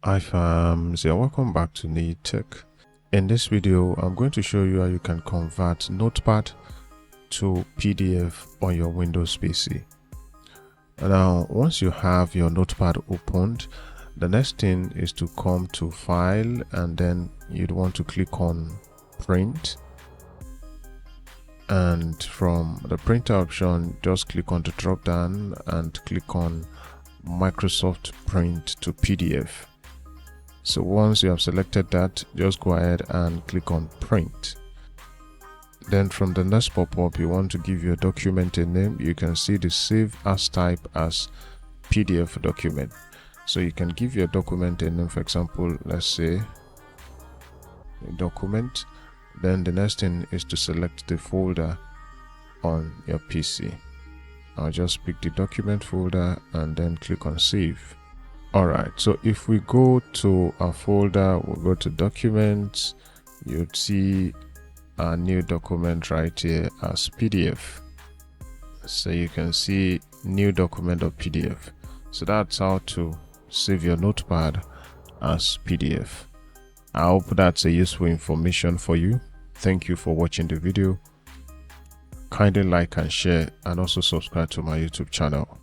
Hi fams, welcome back to Need Tech. In this video, I'm going to show you how you can convert Notepad to PDF on your Windows PC. Now, once you have your Notepad opened, the next thing is to come to File, and then you'd want to click on Print. And from the printer option, just click on the drop down and click on Microsoft Print to PDF. So once you have selected that, just go ahead and click on Print. Then from the next pop-up, you want to give your document a name. You can see the Save As type as PDF document. So you can give your document a name, for example, let's say a document. Then the next thing is to select the folder on your PC. I'll just pick the document folder and then click on Save. Alright, so if we go to our folder, we'll go to Documents, you'd see a new document right here as PDF. So you can see new document of PDF. So that's how to save your Notepad as PDF. I hope that's a useful information for you. Thank you for watching the video. Kindly like and share, and also subscribe to my YouTube channel.